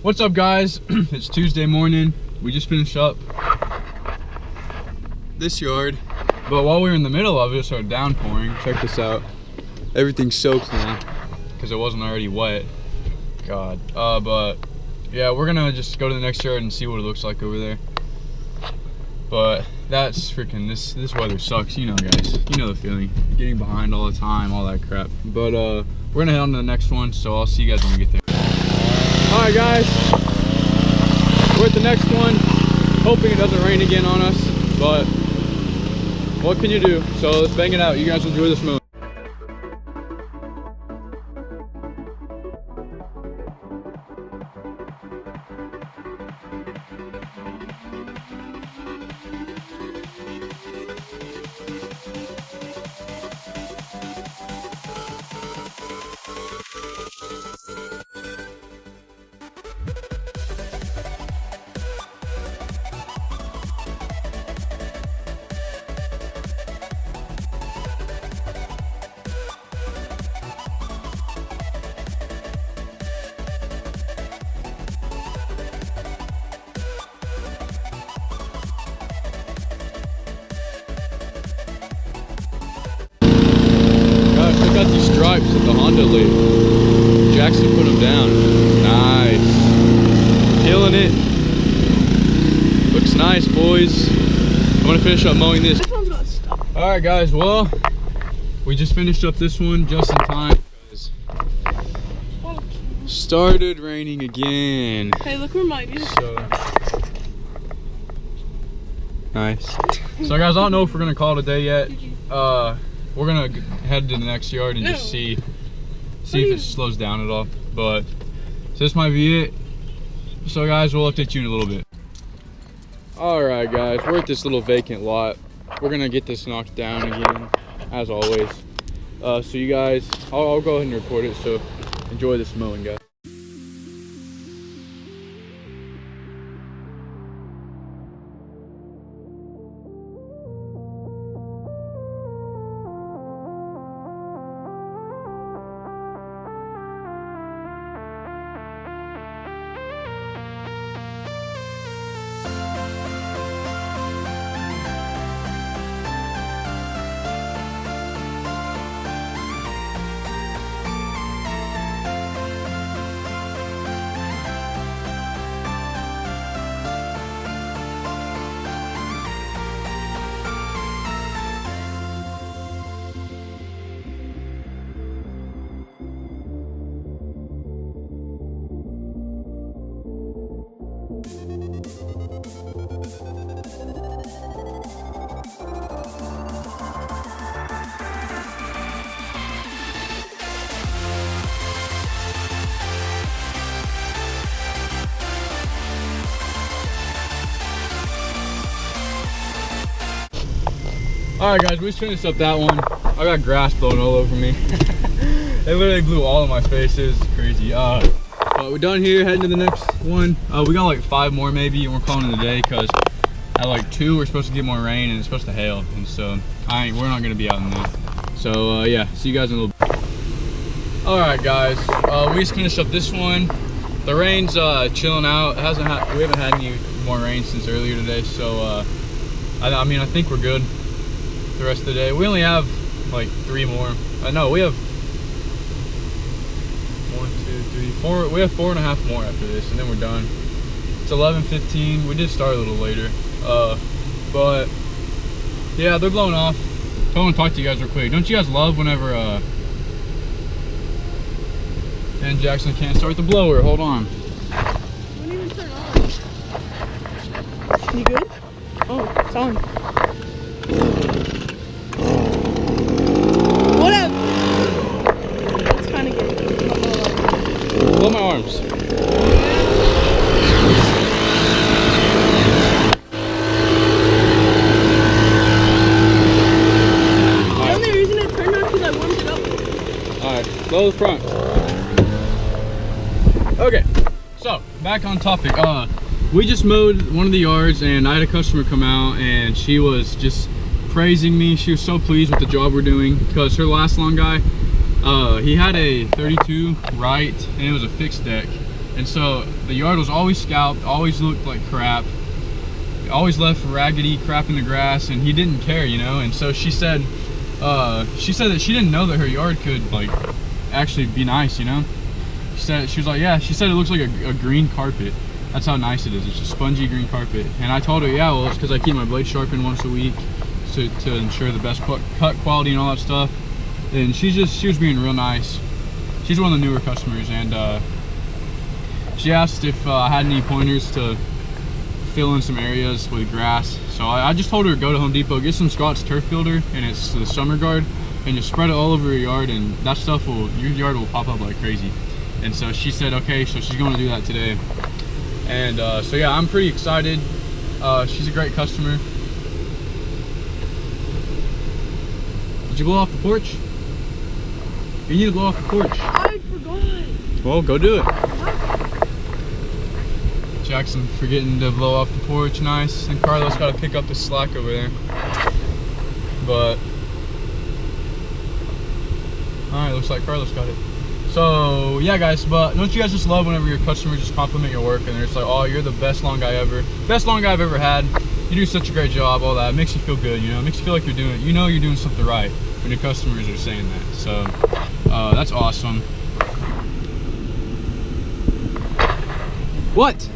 What's up, guys? It's Tuesday morning. We just finished up this yard, but while we were in the middle of it, it started downpouring. Check this out. Everything's soaked now because it wasn't already wet. God. But yeah, we're gonna just go to the next yard and see what it looks like over there. But that's freaking, this weather sucks, you know, guys. You know the feeling. Getting behind all the time, all that crap. But we're gonna head on to the next one, so I'll see you guys when we get there. Alright, guys. We're at the next one. Hoping it doesn't rain again on us, but what can you do? So let's bang it out. You guys enjoy this mowing. Got these stripes at the Honda lead. Jackson put them down. Nice. Killing it. Looks nice, boys. I'm gonna finish up mowing this. Alright, guys, well, we just finished up this one just in time because started raining again. Hey, look where mine is. So nice. So guys, I don't know if we're gonna call it a day yet. We're gonna head to the next yard and just see if it slows down at all. But so this might be it. So guys, we'll update you in a little bit. All right, guys, we're at this little vacant lot. We're gonna get this knocked down again, as always. So you guys, I'll go ahead and record it. So enjoy this mowing, guys. All right, guys, we just finished up that one. I got grass blowing all over me. It literally blew all in my face. It was crazy. But we're done here, heading to the next one. We got like 5 more maybe, and we're calling it a day because at like 2 we're supposed to get more rain and it's supposed to hail, and so we're not gonna be out in there. So yeah, see you guys in a little bit. All right, guys, we just finished up this one. The rain's chilling out. We haven't had any more rain since earlier today, so I mean, I think we're good the rest of the day. We only have like 3 more. No, we have 1, 2, 3, 4. We have 4.5 more after this, and then we're done. It's 11:15. We did start a little later, but yeah, they're blowing off. I want to talk to you guys real quick. Don't you guys love whenever and Jackson can't start the blower? Hold on. It wouldn't even turn on. You good? Oh, it's on. Whatever. It's kind of good. Blow my arms. The only reason it turned on because I warmed it up. Alright, blow the front. Okay, so back on topic. We just mowed one of the yards and I had a customer come out and she was just praising me. She was so pleased with the job we're doing because her last lawn guy, he had a 32 right and it was a fixed deck. And so the yard was always scalped, always looked like crap, always left raggedy crap in the grass, and he didn't care, you know. And so she said that she didn't know that her yard could like actually be nice, you know. She was like, yeah, she said it looks like a green carpet. That's how nice it is. It's a spongy green carpet. And I told her, yeah, well, it's because I keep my blade sharpened once a week to ensure the best cut quality and all that stuff. And she was being real nice. She's one of the newer customers, and she asked if I had any pointers to fill in some areas with grass. So I just told her to go to Home Depot, get some Scott's turf builder, and it's the summer guard, and just spread it all over your yard, and that stuff your yard will pop up like crazy. And so she said, okay, so she's going to do that today. And so yeah, I'm pretty excited. She's a great customer. Did you blow off the porch? You need to blow off the porch. I forgot. Well, go do it. Jackson forgetting to blow off the porch, nice. And Carlos got to pick up the slack over there. But, alright, looks like Carlos got it. So, yeah guys, but don't you guys just love whenever your customers just compliment your work and they're just like, oh, you're the best long guy ever. Best long guy I've ever had. You do such a great job, all that. It makes you feel good, you know? It makes you feel like you're doing something right when your customers are saying that. So, that's awesome. What?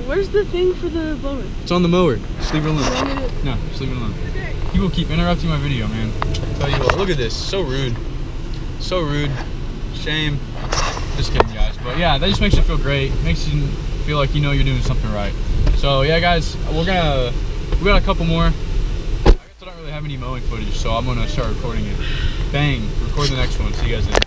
Where's the thing for the blower? It's on the mower. Just leave it alone. No, just leave it alone. Okay. People keep interrupting my video, man. Tell you what, look at this. So rude. So rude. Shame. Just kidding, guys. But yeah, that just makes you feel great. Makes you feel like you know you're doing something right. So yeah, guys, we got a couple more. I guess I don't really have any mowing footage, so I'm gonna start recording it. Bang. Record the next one. See you guys then.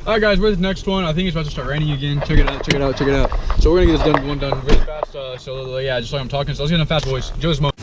Alright guys, we're at the next one. I think it's about to start raining again. Check it out, check it out, check it out. So we're gonna get this one done really fast. So yeah, just like I'm talking. So let's get in a fast voice. Enjoy this moment.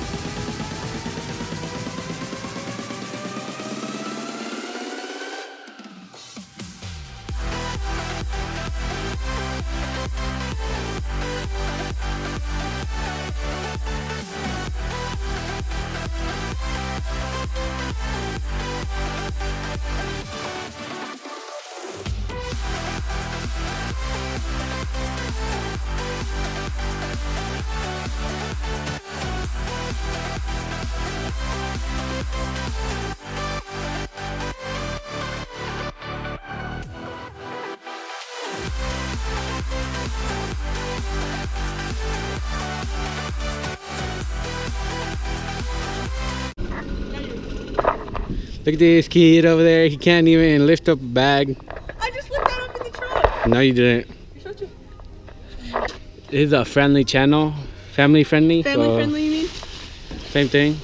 Look at this kid over there. He can't even lift up a bag. I just lifted that up in the truck. No, you didn't. You're such a This is a friendly channel. Family friendly. family friendly, you mean? Same thing.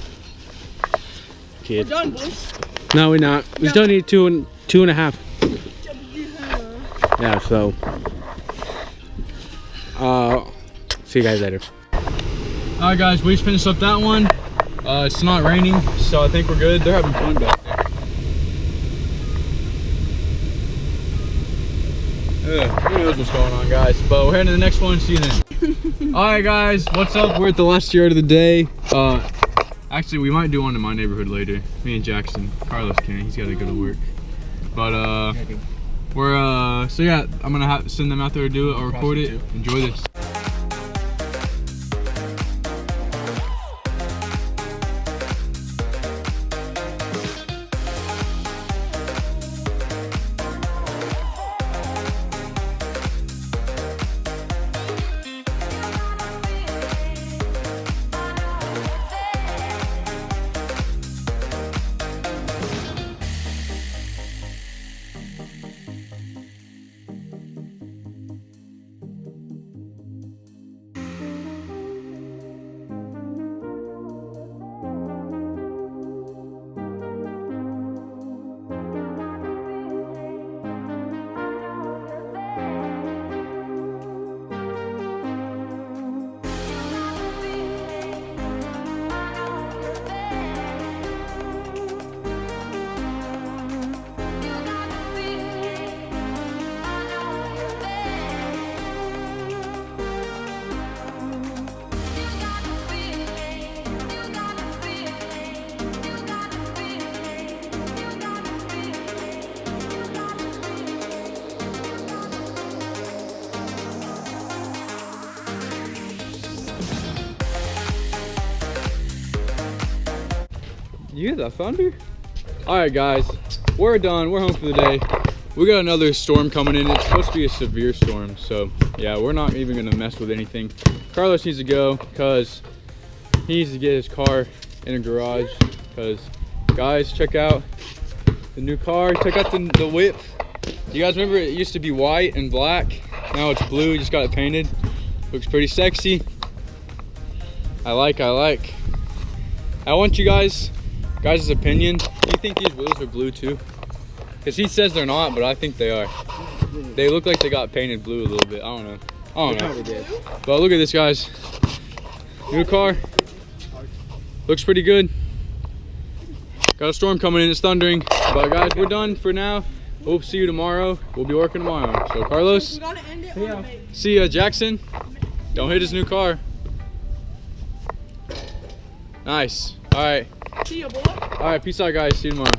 We're Kid. done, boys. No, we're not. We still need two and a half. Yeah. Yeah, so. See you guys later. Alright guys, we just finished up that one. It's not raining, so I think we're good. They're having fun back there. Who knows what's going on, guys? But we're heading to the next one. See you then. Alright guys, what's up? We're at the last yard of the day. Actually, we might do one in my neighborhood later. Me and Jackson. Carlos can't. He's got to go to work. But we're so yeah, I'm gonna send them out there to do it. I'll record it. Enjoy this. you hear that thunder? All right, guys, we're done. We're home for the day. We got another storm coming in. It's supposed to be a severe storm. So yeah, we're not even gonna mess with anything. Carlos needs to go because he needs to get his car in a garage. Because guys, check out the new car. Check out the whip. You guys remember it used to be white and black? Now it's blue. We just got it painted. Looks pretty sexy. I like. I want you guys' opinion. Do you think these wheels are blue too? Because he says they're not, but I think they are. They look like they got painted blue a little bit. I don't know. But look at this, guys. New car. Looks pretty good. Got a storm coming in. It's thundering. But guys, we're done for now. We'll see you tomorrow. We'll be working tomorrow. So Carlos, We gotta end it on a mate. see ya. Jackson, don't hit his new car. Nice. All right. See ya, boy. All right. Peace out, guys. See you tomorrow.